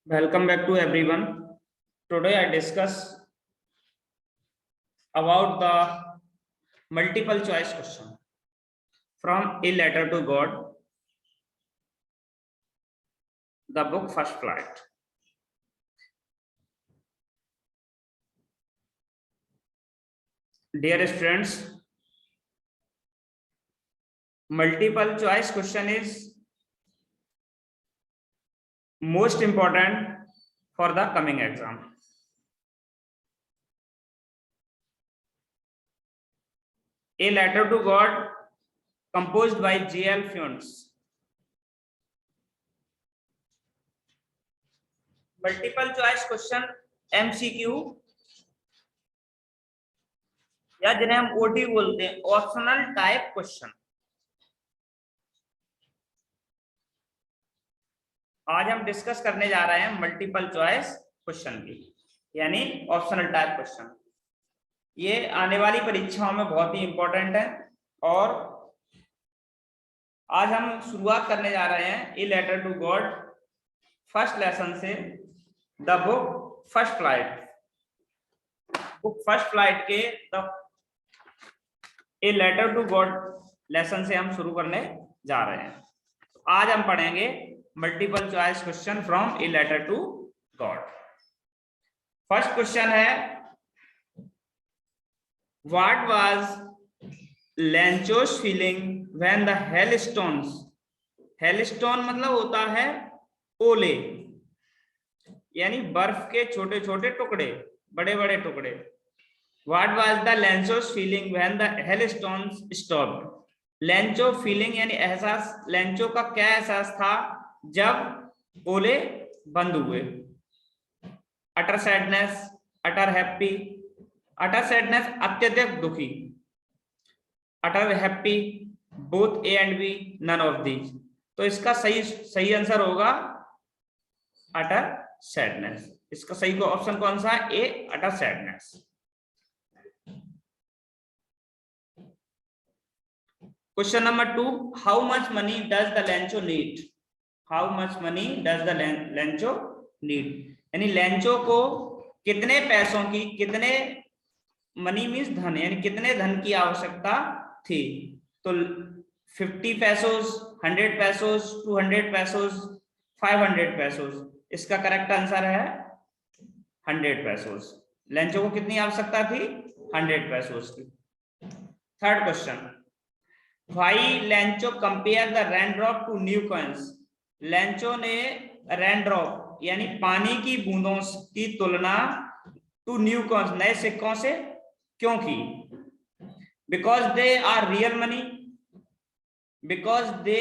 Welcome back to everyone. Today I discuss about the multiple choice question from A Letter to God, the book First Flight. Dear students, multiple choice question is most important for the coming exam. A Letter to God, composed by J.L. Funes. Multiple choice question MCQ या जिन्हें हम OT बोलते हैं, optional type question. आज हम discuss करने जा रहे हैं मल्टीपल चॉइस क्वेश्चन की, यानी ऑप्शनल टाइप क्वेश्चन। ये आने वाली परीक्षाओं में बहुत ही इंपॉर्टेंट है और आज हम शुरुआत करने जा रहे हैं a letter to God first lesson से, the book First Flight. Book First Flight के the a letter to God lesson से हम शुरू करने जा रहे हैं। आज हम पढ़ेंगे multiple choice question from a letter to God. First question है, what was Lencho's feeling when the hailstones, hailstone मतलब होता है ओले, यानी बर्फ के छोटे छोटे टुकड़े, बड़े बड़े टुकड़े। What was the Lencho's feeling when the hailstones stopped. Lencho feeling यानी एहसास, लेंचो का क्या एहसास था जब ओले बंद हुए। Utter sadness, utter happy. Utter sadness अत्यधिक दुखी, utter happy both A and B, none of these. तो इसका सही आंसर होगा अटर सैडनेस। इसका सही को ऑप्शन कौन सा है? A, utter sadness. Question number 2, how much money does the Lencho need. How much money does the Lencho need, यानी लेंचो को कितने पैसों की, कितने मनी मीन्स धन, यानी कितने धन की आवश्यकता थी। तो 50 पैसोस, 100 पैसोस, 200 पैसोस, 500 पैसोस। इसका करेक्ट आंसर है 100 पैसोस। लेंचो को कितनी आवश्यकता थी? 100 पैसोस की। Third question, why Lencho compare the raindrop to new coins. Lencho ने रेनड्रॉप यानी पानी की बूंदों की तुलना टू न्यू कॉइन्स, नए सिक्कों से क्यों की? Because they are real money, because they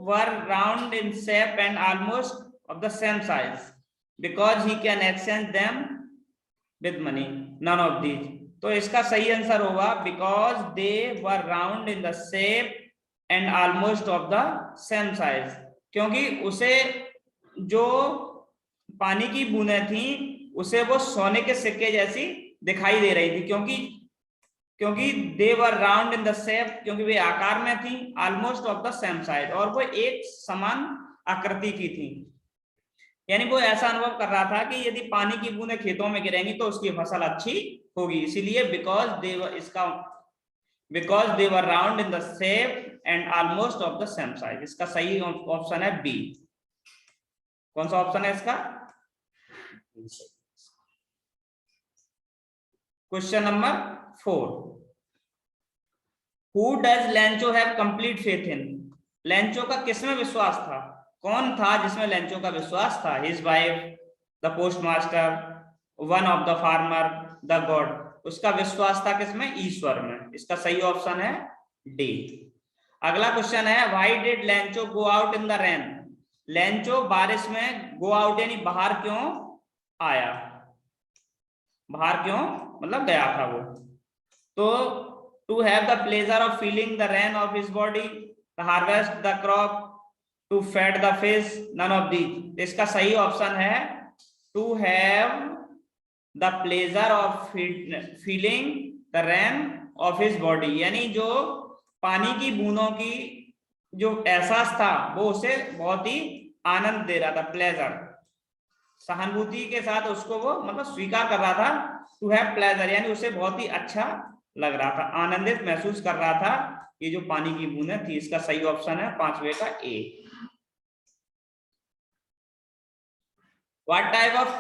were round in shape and almost of the same size, because he can exchange them with money, none of these. तो इसका सही आंसर होगा because they were round in the shape and almost of the same size, क्योंकि उसे जो पानी की बूंदें थी उसे वो सोने के सिक्के जैसी दिखाई दे रही थी, क्योंकि दे were round in the shape, क्योंकि वे आकार में थी, almost of the same size, और वो एक समान आकृति की थी। यानी वो ऐसा अनुभव कर रहा था कि यदि पानी की बूंदें खेतों में गिरेंगी तो उसकी फसल अच्छी होगी, इसीलिए because they were round in the shape and almost of the same size. इसका सही ऑप्शन है बी। कौन सा ऑप्शन है इसका? Question number 4, who does Lencho have complete faith in. Lencho का किसमें विश्वास था? कौन था जिसमें लेंचो का विश्वास था? His wife, the postmaster, one of the farmer, the God. उसका विश्वास था किसमें? ईश्वर में। इसका सही ऑप्शन है डी। अगला क्वेश्चन है, why did Lencho go out in the rain. Lencho बारिश में गो आउट यानी बाहर क्यों आया? बाहर क्यों मतलब गया था वो? तो to have the pleasure of feeling the rain of his body, the harvest the crop, to fed the fish, none of these. इसका सही ऑप्शन है to have the pleasure of feeling the rain of his body, यानी जो पानी की बूंदों की जो एहसास था वो उसे बहुत ही आनंद दे रहा था, प्लेजर। सहानुभूति के साथ उसको वो मतलब स्वीकार कर रहा था, टू हैव प्लेजर यानी उसे बहुत ही अच्छा लग रहा था, आनंदित महसूस कर रहा था, ये जो पानी की बूंद थी। इसका सही ऑप्शन है 5वें का A. What type of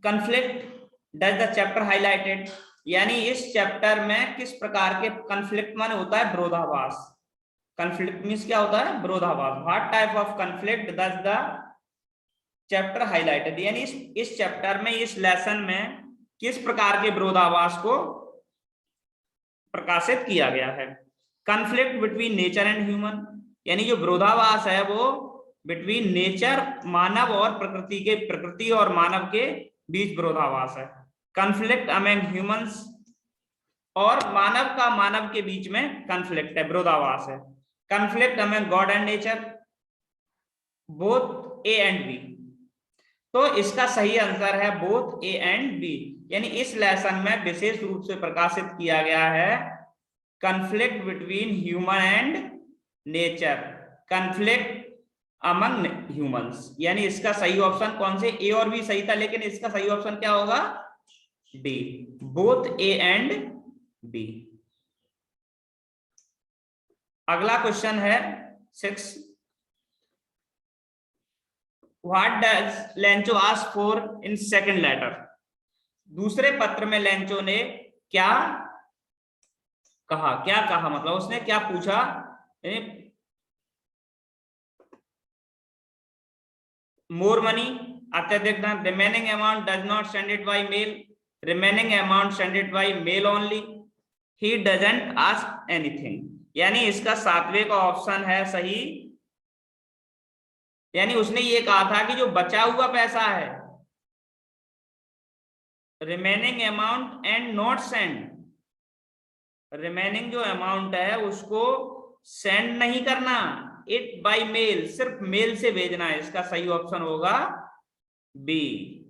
conflict does the chapter highlighted, यानी इस चैप्टर में किस प्रकार के कन्फ्लिक्ट माने होता है विरोधाभास। कन्फ्लिक्ट मींस क्या होता है विरोधाभास। What type of conflict does the chapter highlighted, यानी इस चैप्टर में इस लेसन में किस प्रकार के विरोधाभास को प्रकाशित किया गया है। Conflict between nature and human, यानी जो विरोधाभास है वो बिटवीन नेचर मानव और प्रकृति के, प्रकृति और मानव के बीच विरोधाभास है। कन्फ्लिक्ट अमंग ह्यूमंस, और मानव का मानव के बीच में कन्फ्लिक्ट है, विरोधाभास है। Conflict among god and nature, both A and B. तो इसका सही आंसर है बोथ ए एंड बी, यानी इस लेसन में विशेष रूप से प्रकाशित किया गया है conflict between human and nature, conflict among humans, यानी इसका सही ऑप्शन कौन से, ए और बी सही था, लेकिन इसका सही ऑप्शन क्या होगा D, both A and B. अगला क्वेश्चन है 6, what does Lencho ask for in second letter, दूसरे पत्र में लेंचो ने क्या कहा, क्या कहा मतलब उसने क्या पूछा, मोर मनी, अत्यधिक धन, remaining amount does not send it by mail, remaining amount send it by mail only, he doesn't ask anything, यानी इसका 7वें का ऑप्शन है सही, यानी उसने ये कहा था कि जो बचा हुआ पैसा है, remaining amount and not send, remaining जो अमाउंट है उसको सेंड नहीं करना, इट बाय मेल, सिर्फ मेल से भेजना है, इसका सही ऑप्शन होगा बी।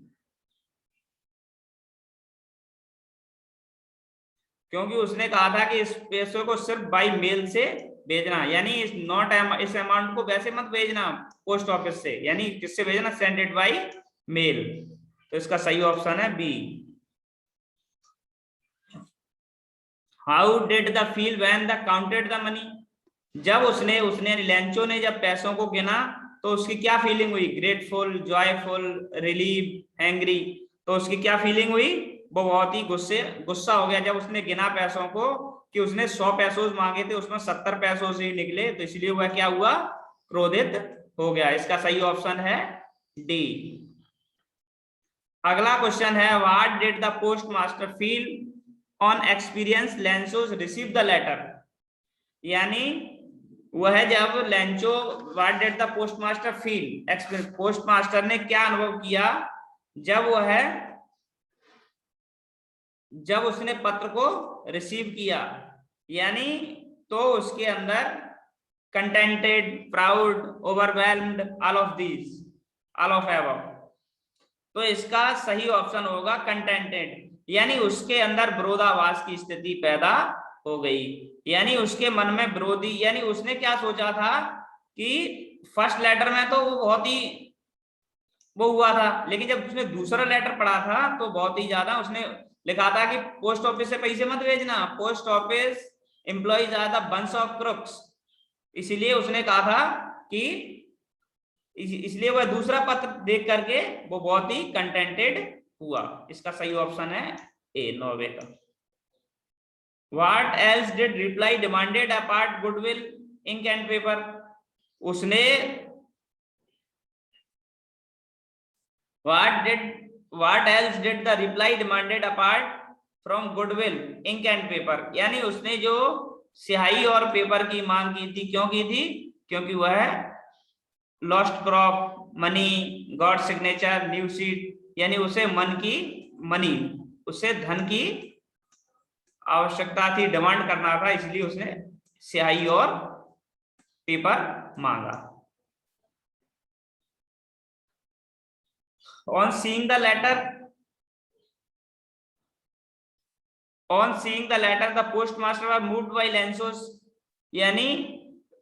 क्योंकि उसने कहा था कि इस पैसे को सिर्फ बाय मेल से भेजना, यानी इस नॉट इस अमाउंट को वैसे मत भेजना पोस्ट ऑफिस से, यानी किससे भेजना, सेंड इट बाय मेल, तो इसका सही ऑप्शन है B. How did the feel when the counted the money, जब उसने लेंचो ने जब पैसों को गिना तो उसकी क्या फीलिंग हुई, ग्रेटफुल, जॉयफुल, रिलीव, एंग्री, तो उसकी क्या फीलिंग हुई, वो बहुत ही गुस्सा हो गया जब उसने गिना पैसों को, कि उसने 100 पैसों मांगे थे उसमें 70 पैसों से ही निकले, तो इसलिए वह क्या हुआ, क्रोधित हो गया, इसका सही ऑप्शन है डी। अगला क्वेश्चन है what did the post master feel on experience Lencho receive the letter, यानी वह जब Lencho, what did the post master feel, post master ने क्या अनुभव किया जब उसने पत्र को रिसीव किया, यानी तो उसके अंदर contented, proud, overwhelmed, all of these, all of above, तो इसका सही ऑप्शन होगा कंटेंटेड, यानी उसके अंदर विरोधाभास की स्थिति पैदा हो गई, यानी उसके मन में विरोधी, यानी उसने क्या सोचा था कि फर्स्ट लेटर में तो वो बहुत ही वो हुआ था, लेकिन जब उसने दूसरा लेटर पढ़ा था तो बहुत ही ज्यादा उसने लिखा था कि पोस्ट ऑफिस से पैसे मत भेजना, post office employees are the bunch of crooks, इसीलिए उसने कहा था कि इसलिए वह दूसरा पत्र देख करके वो बहुत ही कंटेंटेड हुआ, इसका सही ऑप्शन है ए, 9वें का। What else did reply demanded apart goodwill, ink and paper, उसने what else did the reply demanded apart from goodwill, ink and paper, यानी उसने जो स्याही और पेपर की मांग की थी, क्यों की थी, क्योंकि वह lost crop, money, God signature, new seat, यानी उसे उसे धन की आवश्यकता थी, डिमांड करना था, इसलिए उसने स्याही और पेपर मांगा। On seeing the letter, the postmaster was moved by Lenço's, यानी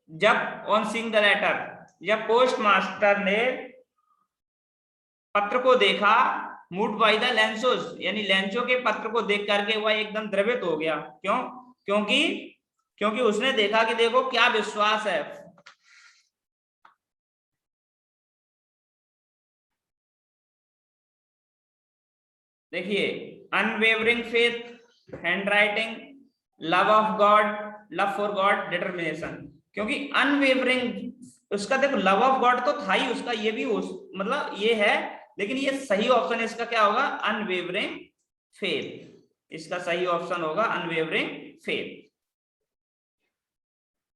जब on seeing the letter, जब पोस्ट मास्टर ने पत्र को देखा, मूड बाय द लेंसोस, यानी लेंचो के पत्र को देख करके वह एकदम द्रवित हो गया। क्यों? क्योंकि उसने देखा कि देखो क्या विश्वास है। देखिए, unwavering faith, handwriting, love of God, love for God, determination. क्योंकि अनवेवरिंग, उसका देखो लव ऑफ गॉड तो था ही उसका, ये भी मतलब ये है, लेकिन ये सही ऑप्शन इसका क्या होगा? Unwavering faith. इसका सही ऑप्शन होगा unwavering faith.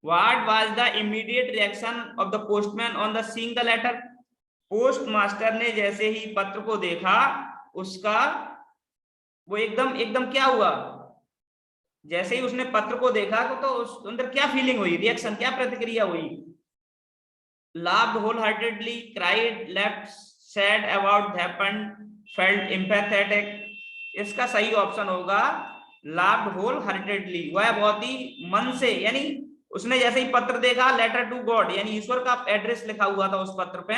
What was the immediate reaction of the postman on the seeing the letter? Post master ने जैसे ही पत्र को देखा, उसका वो एकदम क्या हुआ? जैसे ही उसने पत्र को देखा तो उस अंदर क्या फीलिंग हुई, रिएक्शन, क्या प्रतिक्रिया हुई? Laughed wholeheartedly, cried, left sad about happened, felt empathetic. इसका सही ऑप्शन होगा laughed wholeheartedly। वह बहुत ही मन से, यानी उसने जैसे ही पत्र देखा, लेटर टू गॉड, यानी ईश्वर का एड्रेस लिखा हुआ था उस पत्र पे,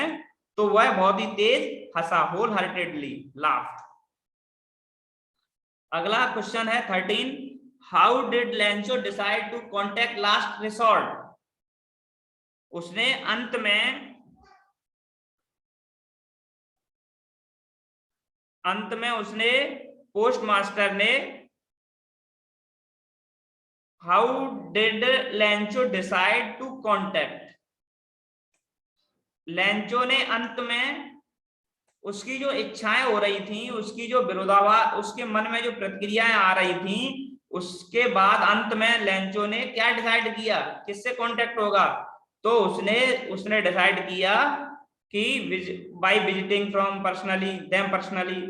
तो वह बहुत ही तेज हंसा, होल हार्टेडली लाफ्ड। अगला क्वेश्चन है 13, how did Lencho decide to contact last resort? उसने अंत में उसने पोस्ट मास्टर ने, how did Lencho decide to contact? Lencho ने अंत में उसकी जो इच्छाएं हो रही थी, उसकी जो विरोधाभास, उसके मन में जो प्रतिक्रियाएं आ रही थी, उसके बाद अंत में लेंचो ने क्या डिसाइड किया, किससे कांटेक्ट होगा? तो उसने डिसाइड किया कि by visiting from personally them personally.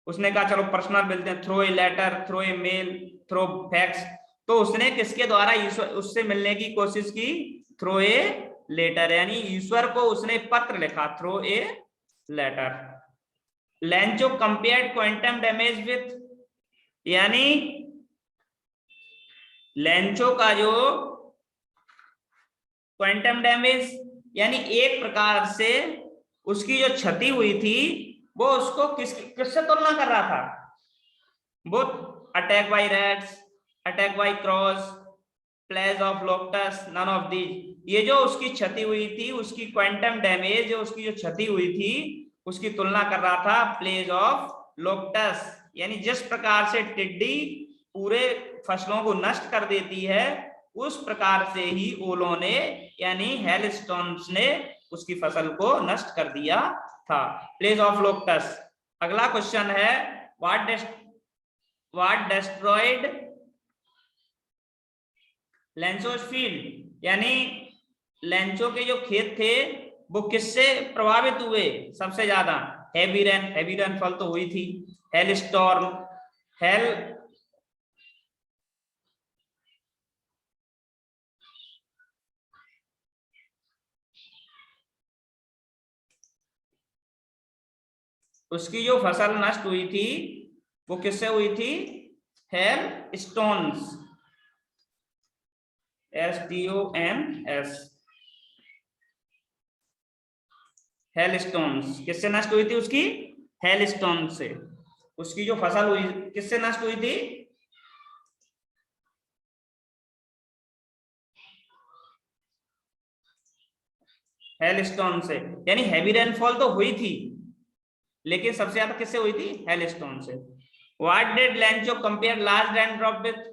उसने कहा चलो पर्सनल मिलते हैं, through a letter, through a mail, through fax. तो उसने किसके द्वारा उससे मिलने की कोशिश की? थ्रो ए लेटर, यानी ईश्वर को उसने पत्र लिखा, through a letter. Lencho compared quantum damage with, यानी लेंचो का जो क्वांटम डैमेज, यानी एक प्रकार से उसकी जो क्षति हुई थी, वो उसको किससे तुलना कर रहा था? वो attack by rats, attack by crows, plague of locusts, none of these. ये जो उसकी क्षति हुई थी, उसकी क्वांटम डैमेज, जो उसकी जो क्षति हुई थी, उसकी तुलना कर रहा था प्लेज ऑफ लोकटस, यानी जिस प्रकार से टिड्डी पूरे फसलों को नष्ट कर देती है, उस प्रकार से ही ओलों ने, यानी हेलस्टॉर्म्स ने उसकी फसल को नष्ट कर दिया था, प्लेज ऑफ लोकटस। अगला क्वेश्चन है, व्हाट डिस्ट्रॉयड लेंचोस फील्ड? यानी लेंचो के जो खेत थे वो किससे प्रभावित हुए सबसे ज्यादा? हेवी रेन फॉल तो हुई थी, हेल स्टॉर्म, हेल, उसकी जो फसल नष्ट हुई थी वो किससे हुई थी? Hail stones, STONS, hail stones. किससे नष्ट हुई थी उसकी? हेल स्टोन से। उसकी जो फसल हुई किससे नष्ट हुई थी? हेल स्टोन से, यानी हैवी रेनफॉल तो हुई थी, लेकिन सबसे ज्यादा किससे हुई थी? हेल स्टोन से। What did Lencho compare large rain drop with?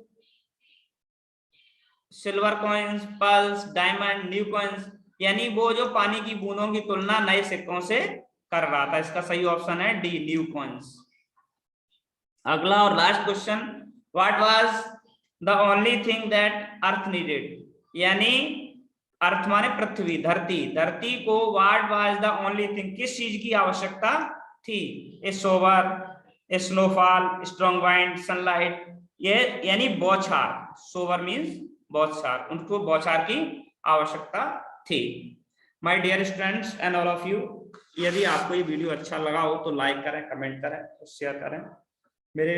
Silver coins, pearls, diamond, new coins, यानी वो जो पानी की बूंदों की तुलना नए सिक्कों से कर रहा था। इसका सही ऑप्शन है डी, न्यू कॉइन्स। अगला और last question, what was the only thing that earth needed? यानी अर्थ माने पृथ्वी, धरती को what was the only thing, किस चीज की आवश्यकता थी? ए सोवर, ए स्नोफॉल, स्ट्रॉन्ग वाइंड, सनलाइट, ये यानी बौछार, सोवर मींस बौछार, उनको बौछार की आवश्यकता थी। My dear students and all of you, यदि आपको ये वीडियो अच्छा लगा हो तो लाइक करें, कमेंट करें, शेयर करें। मेरे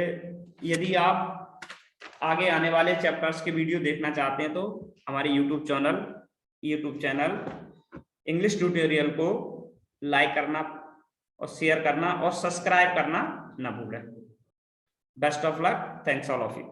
यदि आप आगे आने वाले चैप्टर्स के वीडियो देखना चाहते हैं तो हमारे यूट्यूब चैनल इंग्लिश ट्यूटोरियल को लाइक करना और शेयर करना और सब्सक्राइब करना ना भूलें। Best of luck, thanks all of you.